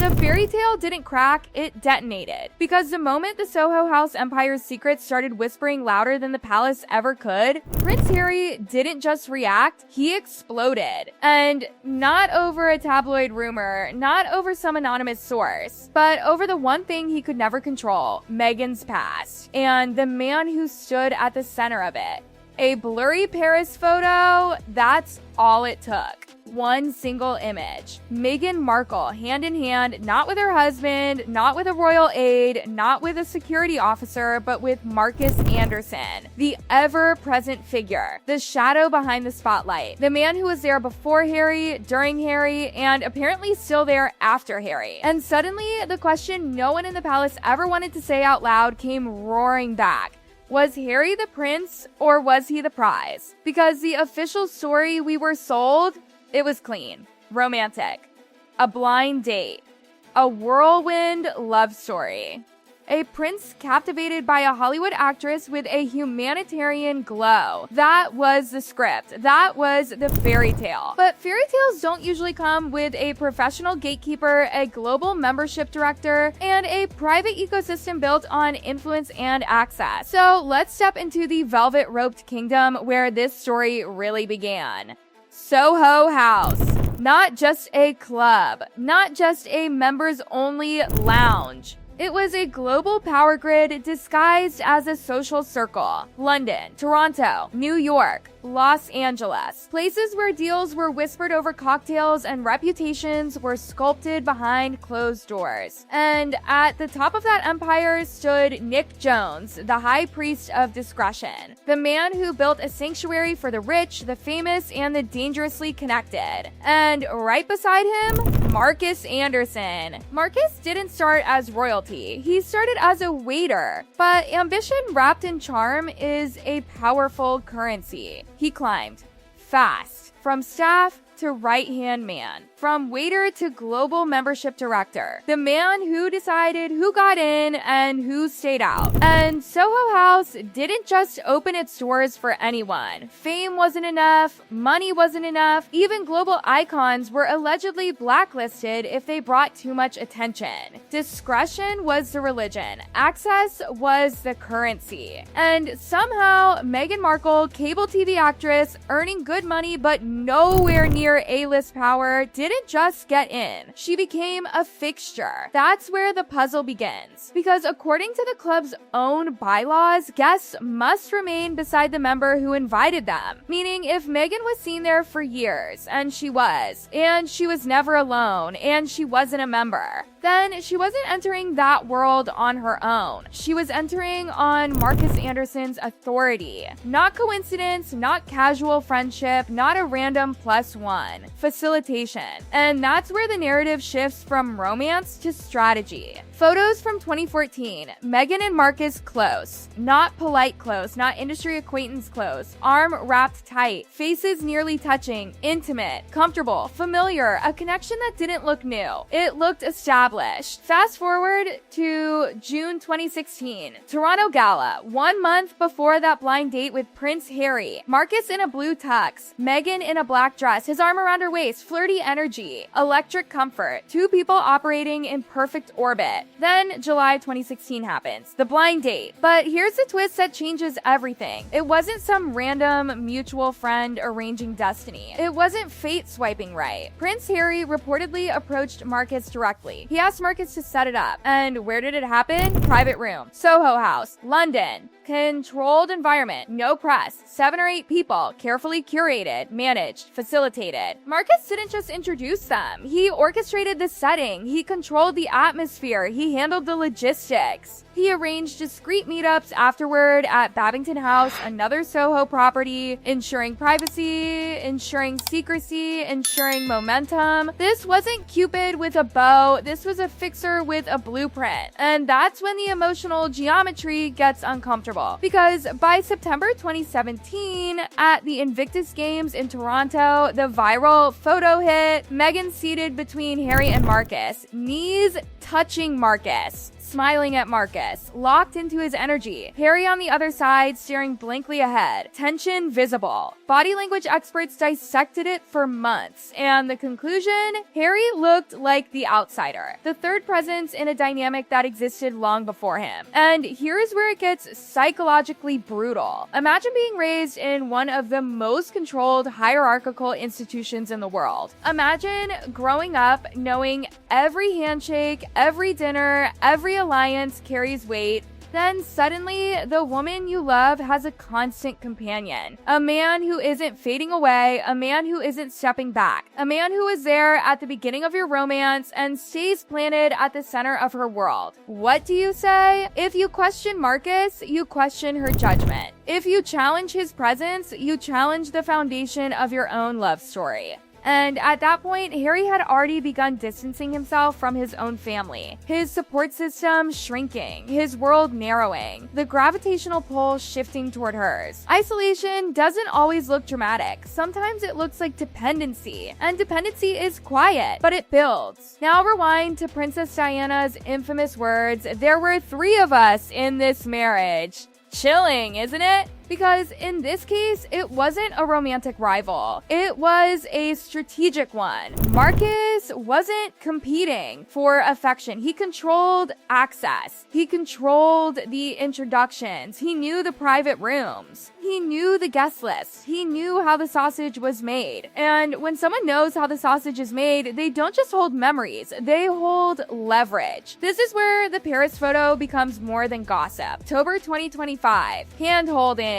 the fairy tale didn't crack, it detonated. Because the moment the Soho House empire's secrets started whispering louder than the palace ever could, Prince Harry didn't just react, he exploded. And not over a tabloid rumor, not over some anonymous source, but over the one thing he could never control, Meghan's past, and the man who stood at the center of it. A blurry Paris photo, that's all it took. One single image. Meghan Markle, hand in hand, not with her husband, not with a royal aide, not with a security officer, but with Marcus Anderson, the ever-present figure, the shadow behind the spotlight, the man who was there before Harry, during Harry, and apparently still there after Harry. And suddenly, the question no one in the palace ever wanted to say out loud came roaring back. Was Harry the prince, or was he the prize? Because the official story we were sold, it was clean, romantic, a blind date, a whirlwind love story. A prince captivated by a Hollywood actress with a humanitarian glow. That was the script. That was the fairy tale. But fairy tales don't usually come with a professional gatekeeper, a global membership director, and a private ecosystem built on influence and access. So let's step into the velvet-roped kingdom where this story really began. Soho House. Not just a club, not just a members-only lounge. It was a global power grid disguised as a social circle. London, Toronto, New York, Los Angeles. Places where deals were whispered over cocktails and reputations were sculpted behind closed doors. And at the top of that empire stood Nick Jones, the high priest of discretion. The man who built a sanctuary for the rich, the famous, and the dangerously connected. And right beside him, Marcus Anderson. Marcus didn't start as royalty. He started as a waiter. But ambition wrapped in charm is a powerful currency. He climbed fast from staff to right-hand man, from waiter to global membership director, the man who decided who got in and who stayed out. And Soho House didn't just open its doors for anyone. Fame wasn't enough, money wasn't enough, even global icons were allegedly blacklisted if they brought too much attention. Discretion was the religion, access was the currency. And somehow, Meghan Markle, cable TV actress, earning good money but nowhere near A-list power, didn't just get in. She became a fixture. That's where the puzzle begins. Because according to the club's own bylaws, guests must remain beside the member who invited them. Meaning, if Meghan was seen there for years, and she was never alone, and she wasn't a member, then she wasn't entering that world on her own. She was entering on Marcus Anderson's authority. Not coincidence, not casual friendship, not a random +1. Facilitation. And that's where the narrative shifts from romance to strategy. Photos from 2014. Meghan and Marcus close. Not polite close, not industry acquaintance close. Arm wrapped tight. Faces nearly touching. Intimate. Comfortable. Familiar. A connection that didn't look new. It looked established. Fast forward to June 2016. Toronto Gala. 1 month before that blind date with Prince Harry. Marcus in a blue tux. Meghan in a black dress. His arm around her waist. Flirty energy. Electric comfort. Two people operating in perfect orbit. Then July 2016 happens. The blind date. But here's the twist that changes everything. It wasn't some random mutual friend arranging destiny. It wasn't fate swiping right. Prince Harry reportedly approached Marcus directly. He asked Marcus to set it up. And where did it happen? Private room. Soho House. London. Controlled environment, no press, 7 or 8 people, carefully curated, managed, facilitated. Marcus didn't just introduce them. He orchestrated the setting. He controlled the atmosphere. He handled the logistics. He arranged discreet meetups afterward at Babington House, another Soho property, ensuring privacy, ensuring secrecy, ensuring momentum. This wasn't Cupid with a bow. This was a fixer with a blueprint. And that's when the emotional geometry gets uncomfortable. Because by September 2017, at the Invictus Games in Toronto, the viral photo hit, Meghan seated between Harry and Marcus, knees touching Marcus, smiling at Marcus, locked into his energy. Harry on the other side, staring blankly ahead. Tension visible. Body language experts dissected it for months, and the conclusion? Harry looked like the outsider, the third presence in a dynamic that existed long before him. And here's where it gets psychologically brutal. Imagine being raised in one of the most controlled hierarchical institutions in the world. Imagine growing up knowing every handshake, every dinner, every alliance carries weight. Then suddenly, the woman you love has a constant companion. A man who isn't fading away, a man who isn't stepping back, a man who is there at the beginning of your romance and stays planted at the center of her world. What do you say? If you question Marcus, you question her judgment. If you challenge his presence, you challenge the foundation of your own love story. And at that point, Harry had already begun distancing himself from his own family. His support system shrinking, his world narrowing, the gravitational pull shifting toward hers. Isolation doesn't always look dramatic. Sometimes it looks like dependency. And dependency is quiet, but it builds. Now rewind to Princess Diana's infamous words, "There were 3 of us in this marriage." Chilling, isn't it? Because in this case, it wasn't a romantic rival. It was a strategic one. Marcus wasn't competing for affection. He controlled access. He controlled the introductions. He knew the private rooms. He knew the guest list. He knew how the sausage was made. And when someone knows how the sausage is made, they don't just hold memories, they hold leverage. This is where the Paris photo becomes more than gossip. October 2025, hand-holding,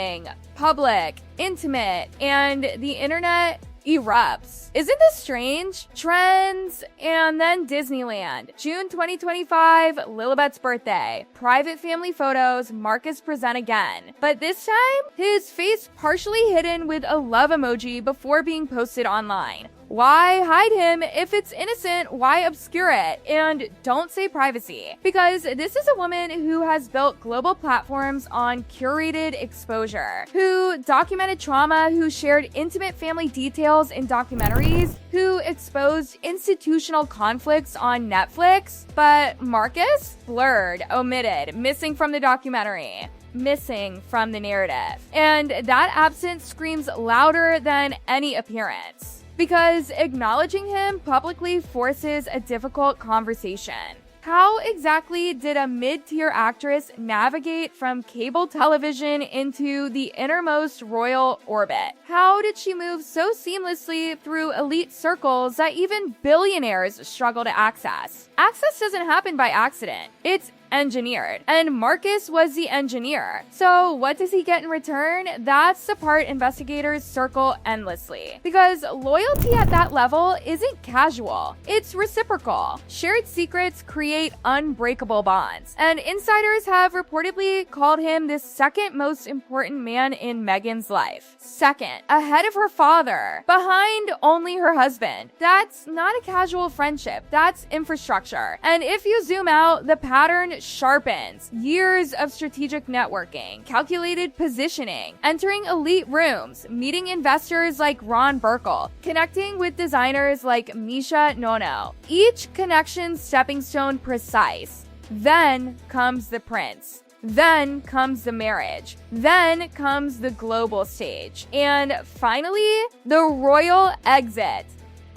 public, intimate, and the internet erupts. Isn't this strange? Trends, and then Disneyland. June 2025, Lilibet's birthday. Private family photos, Marcus present again. But this time, his face partially hidden with a love emoji before being posted online. Why hide him? If it's innocent, why obscure it? And don't say privacy. Because this is a woman who has built global platforms on curated exposure, who documented trauma, who shared intimate family details in documentaries, who exposed institutional conflicts on Netflix. But Marcus? Blurred, omitted, missing from the documentary. Missing from the narrative. And that absence screams louder than any appearance. Because acknowledging him publicly forces a difficult conversation. How exactly did a mid-tier actress navigate from cable television into the innermost royal orbit? How did she move so seamlessly through elite circles that even billionaires struggle to access? Access doesn't happen by accident. It's engineered. And Marcus was the engineer. So what does he get in return? That's the part investigators circle endlessly. Because loyalty at that level isn't casual. It's reciprocal. Shared secrets create unbreakable bonds. And insiders have reportedly called him the second most important man in Meghan's life. Second, ahead of her father, behind only her husband. That's not a casual friendship. That's infrastructure. And if you zoom out, the pattern sharpens. Years of strategic networking, calculated positioning, entering elite rooms, meeting investors like Ron Burkle, connecting with designers like Misha Nono. Each connection stepping stone precise. Then comes the prince. Then comes the marriage. Then comes the global stage. And finally, the royal exit.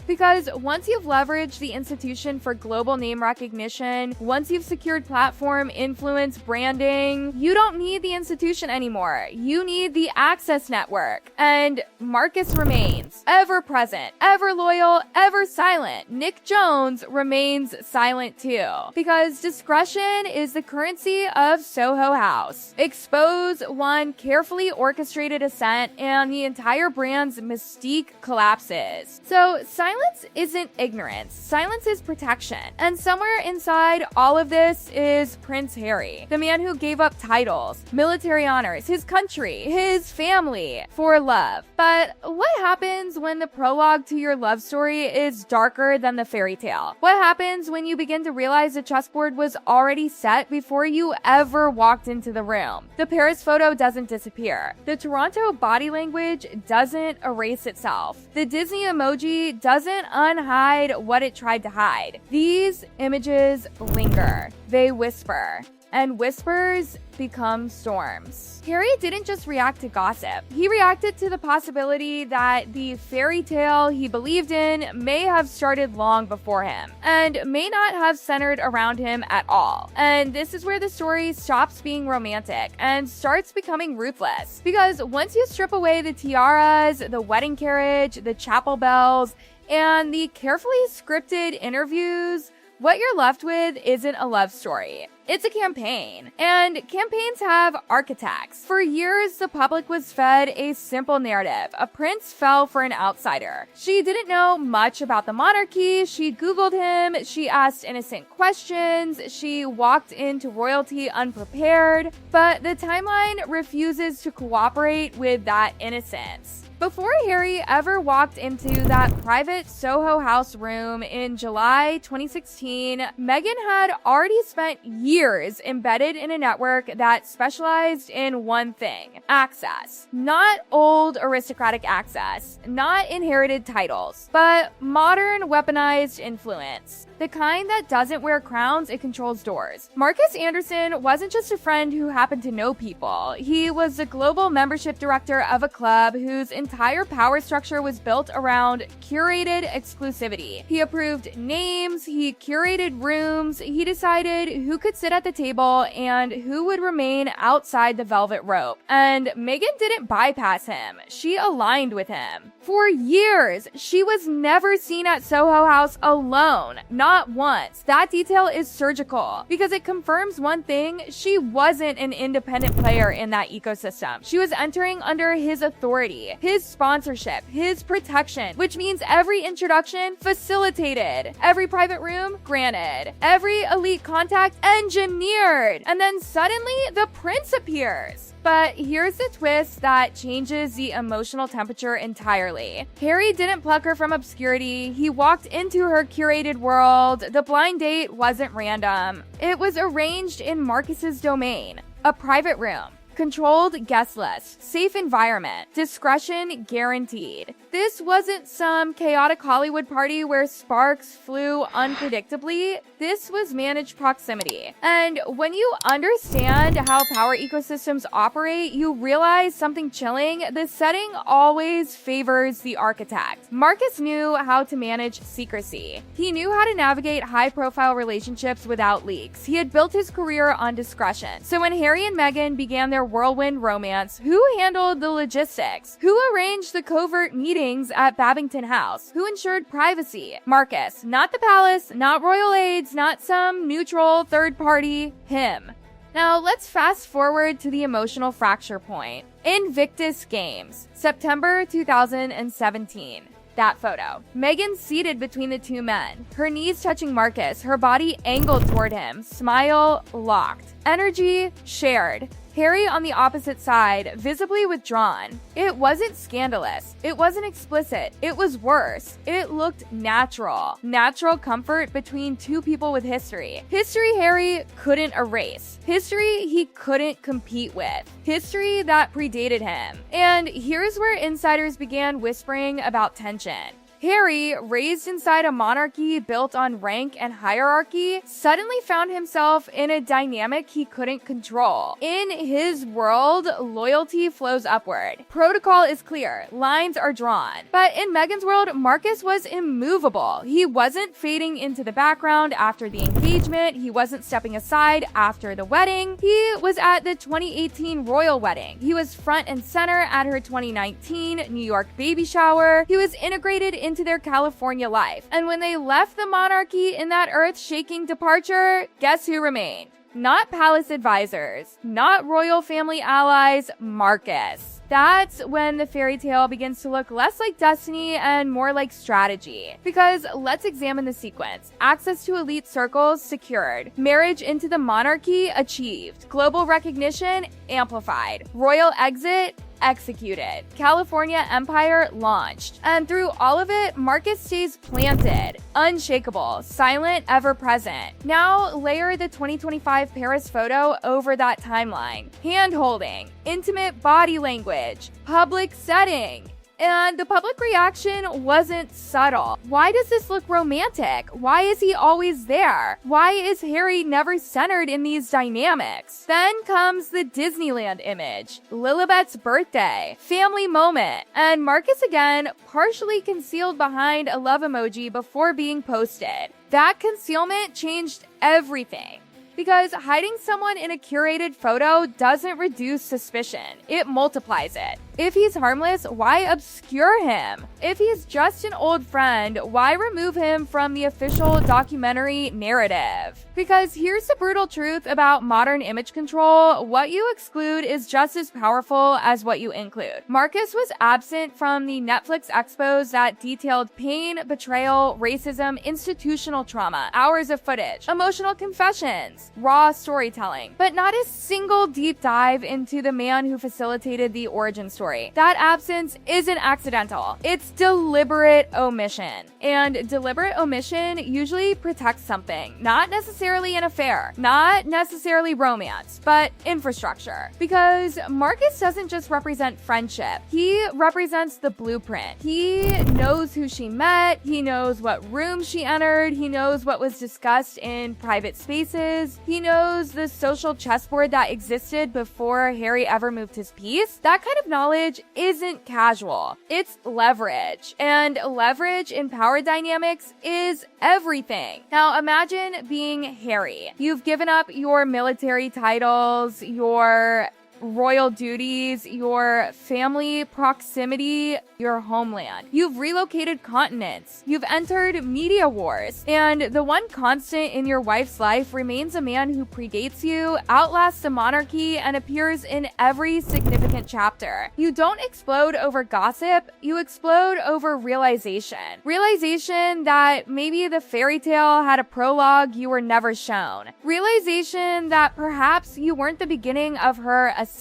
Because once you've leveraged the institution for global name recognition, once you've secured platform, influence, branding, you don't need the institution anymore. You need the access network. And Marcus remains ever present, ever loyal, ever silent. Nick Jones remains silent too. Because discretion is the currency of Soho House. Expose one carefully orchestrated ascent and the entire brand's mystique collapses. So silence isn't ignorance. Silence is protection. And somewhere inside all of this is Prince Harry, the man who gave up titles, military honors, his country, his family for love. But what happens when the prologue to your love story is darker than the fairy tale? What happens when you begin to realize the chessboard was already set before you ever walked into the room? The Paris photo doesn't disappear. The Toronto body language doesn't erase itself. The Disney emoji doesn't doesn't unhide what it tried to hide. These images linger. They whisper. And whispers become storms. Harry didn't just react to gossip. He reacted to the possibility that the fairy tale he believed in may have started long before him, and may not have centered around him at all. And this is where the story stops being romantic and starts becoming ruthless. Because once you strip away the tiaras, the wedding carriage, the chapel bells, and the carefully scripted interviews, what you're left with isn't a love story. It's a campaign. And campaigns have architects. For years, the public was fed a simple narrative. A prince fell for an outsider. She didn't know much about the monarchy. She Googled him. She asked innocent questions. She walked into royalty unprepared. But the timeline refuses to cooperate with that innocence. Before Harry ever walked into that private Soho House room in July 2016, Meghan had already spent years embedded in a network that specialized in one thing: access. Not old aristocratic access, not inherited titles, but modern weaponized influence. The kind that doesn't wear crowns, it controls doors. Marcus Anderson wasn't just a friend who happened to know people. He was the global membership director of a club whose entire power structure was built around curated exclusivity. He approved names, he curated rooms, he decided who could sit at the table and who would remain outside the velvet rope. And Meghan didn't bypass him. She aligned with him. For years, she was never seen at Soho House alone. Not once. That detail is surgical because it confirms one thing: she wasn't an independent player in that ecosystem. She was entering under his authority, his sponsorship, his protection, which means every introduction facilitated, every private room granted, every elite contact engineered. And then suddenly the prince appears. But here's the twist that changes the emotional temperature entirely. Harry didn't pluck her from obscurity. He walked into her curated world. The blind date wasn't random. It was arranged in Marcus's domain. A private room, controlled guest list, safe environment, discretion guaranteed. This wasn't some chaotic Hollywood party where sparks flew unpredictably. This was managed proximity. And when you understand how power ecosystems operate, you realize something chilling. The setting always favors the architect. Marcus knew how to manage secrecy. He knew how to navigate high-profile relationships without leaks. He had built his career on discretion. So when Harry and Meghan began their whirlwind romance, who handled the logistics? Who arranged the covert meetings at Babington House? Who ensured privacy? Marcus. Not the palace, not royal aides, not some neutral third party. Him. Now let's fast forward to the emotional fracture point. Invictus Games, September 2017. That photo. Meghan seated between the two men, her knees touching Marcus, her body angled toward him, smile locked, energy shared. Harry on the opposite side, visibly withdrawn. It wasn't scandalous. It wasn't explicit. It was worse. It looked natural. Natural comfort between two people with history. History Harry couldn't erase. History he couldn't compete with. History that predated him. And here's where insiders began whispering about tension. Harry, raised inside a monarchy built on rank and hierarchy, suddenly found himself in a dynamic he couldn't control. In his world, loyalty flows upward. Protocol is clear. Lines are drawn. But in Meghan's world, Marcus was immovable. He wasn't fading into the background after the engagement. He wasn't stepping aside after the wedding. He was at the 2018 royal wedding. He was front and center at her 2019 New York baby shower. He was integrated into their California life. And when they left the monarchy in that earth-shaking departure, guess who remained? Not palace advisors, not royal family allies, Marcus. That's when the fairy tale begins to look less like destiny and more like strategy. Because let's examine the sequence. Access to elite circles secured. Marriage into the monarchy achieved. Global recognition amplified. Royal exit executed. California Empire launched. And through all of it, Marcus stays planted, unshakable, silent, ever present. Now layer the 2025 Paris photo over that timeline. Hand holding, intimate body language, public setting. And the public reaction wasn't subtle. Why does this look romantic? Why is he always there? Why is Harry never centered in these dynamics? Then comes the Disneyland image, Lilibet's birthday, family moment, and Marcus again partially concealed behind a love emoji before being posted. That concealment changed everything. Because hiding someone in a curated photo doesn't reduce suspicion, it multiplies it. If he's harmless, why obscure him? If he's just an old friend, why remove him from the official documentary narrative? Because here's the brutal truth about modern image control: what you exclude is just as powerful as what you include. Marcus was absent from the Netflix expos that detailed pain, betrayal, racism, institutional trauma, hours of footage, emotional confessions, raw storytelling, but not a single deep dive into the man who facilitated the origin story. That absence isn't accidental. It's deliberate omission. And deliberate omission usually protects something, not necessarily an affair, not necessarily romance, but infrastructure. Because Marcus doesn't just represent friendship, he represents the blueprint. He knows who she met, he knows what room she entered, he knows what was discussed in private spaces, he knows the social chessboard that existed before Harry ever moved his piece. That kind of knowledge isn't casual. It's leverage. And leverage in power dynamics is everything. Now imagine being Harry. You've given up your military titles, your royal duties, your family proximity, your homeland. You've relocated continents. You've entered media wars. And the one constant in your wife's life remains a man who predates you, outlasts the monarchy, and appears in every significant chapter. You don't explode over gossip, you explode over realization. Realization that maybe the fairy tale had a prologue you were never shown. Realization that perhaps you weren't the beginning of her ascent.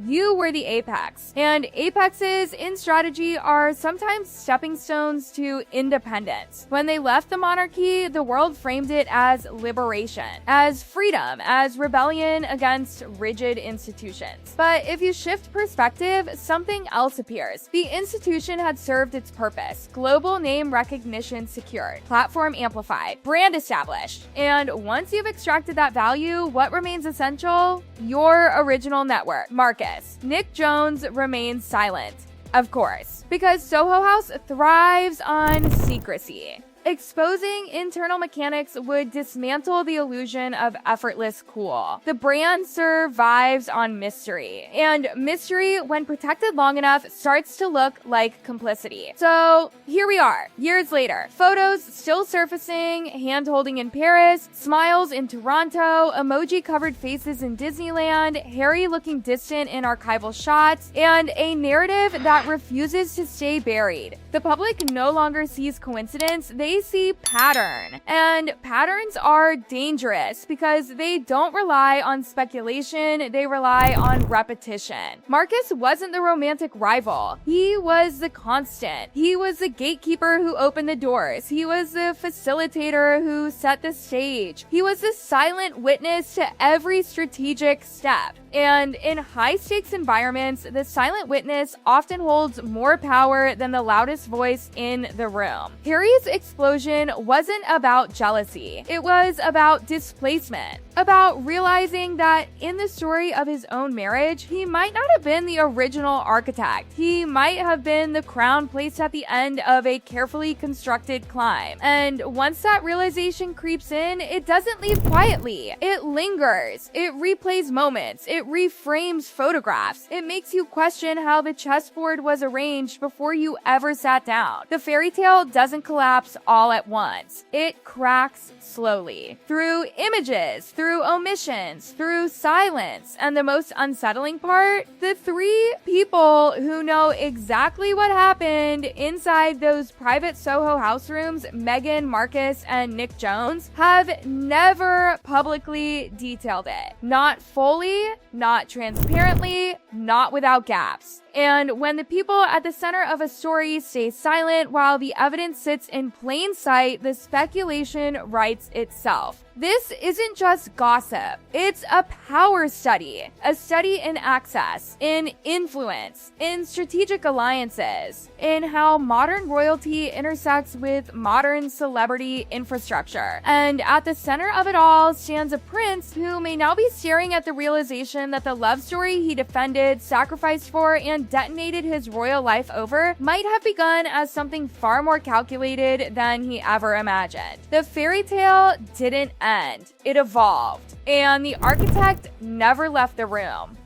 You were the apex. And apexes in strategy are sometimes stepping stones to independence. When they left the monarchy, the world framed it as liberation, as freedom, as rebellion against rigid institutions. But if you shift perspective, something else appears. The institution had served its purpose. Global name recognition secured, platform amplified, brand established. And once you've extracted that value, what remains essential? Your original network. Marcus. Nick Jones remains silent. Of course, because Soho House thrives on secrecy. Exposing internal mechanics would dismantle the illusion of effortless cool. The brand survives on mystery, and mystery, when protected long enough, starts to look like complicity. So here we are, years later. Photos still surfacing, hand-holding in Paris, smiles in Toronto, emoji-covered faces in Disneyland, Harry looking distant in archival shots, and a narrative that refuses to stay buried. The public no longer sees coincidence, they see pattern. And patterns are dangerous because they don't rely on speculation, they rely on repetition. Marcus wasn't the romantic rival. He was the constant. He was the gatekeeper who opened the doors. He was the facilitator who set the stage. He was the silent witness to every strategic step. And in high-stakes environments, the silent witness often holds more power than the loudest voice in the room. Harry's explosion wasn't about jealousy. It was about displacement. About realizing that in the story of his own marriage, he might not have been the original architect. He might have been the crown placed at the end of a carefully constructed climb. And once that realization creeps in, it doesn't leave quietly. It lingers. It replays moments. It reframes photographs. It makes you question how the chessboard was arranged before you ever sat down. The fairy tale doesn't collapse all at once. It cracks slowly. Through images, through omissions, through silence, and the most unsettling part, the three people who know exactly what happened inside those private Soho House rooms, Meghan, Marcus, and Nick Jones, have never publicly detailed it. Not fully, not transparently, not without gaps. And when the people at the center of a story stay silent while the evidence sits in plain sight, the speculation writes itself. This isn't just gossip. It's a power study, a study in access, in influence, in strategic alliances, in how modern royalty intersects with modern celebrity infrastructure. And at the center of it all stands a prince who may now be staring at the realization that the love story he defended, sacrificed for, and detonated his royal life over might have begun as something far more calculated than he ever imagined. The fairy tale didn't end. It evolved. And the architect never left the room.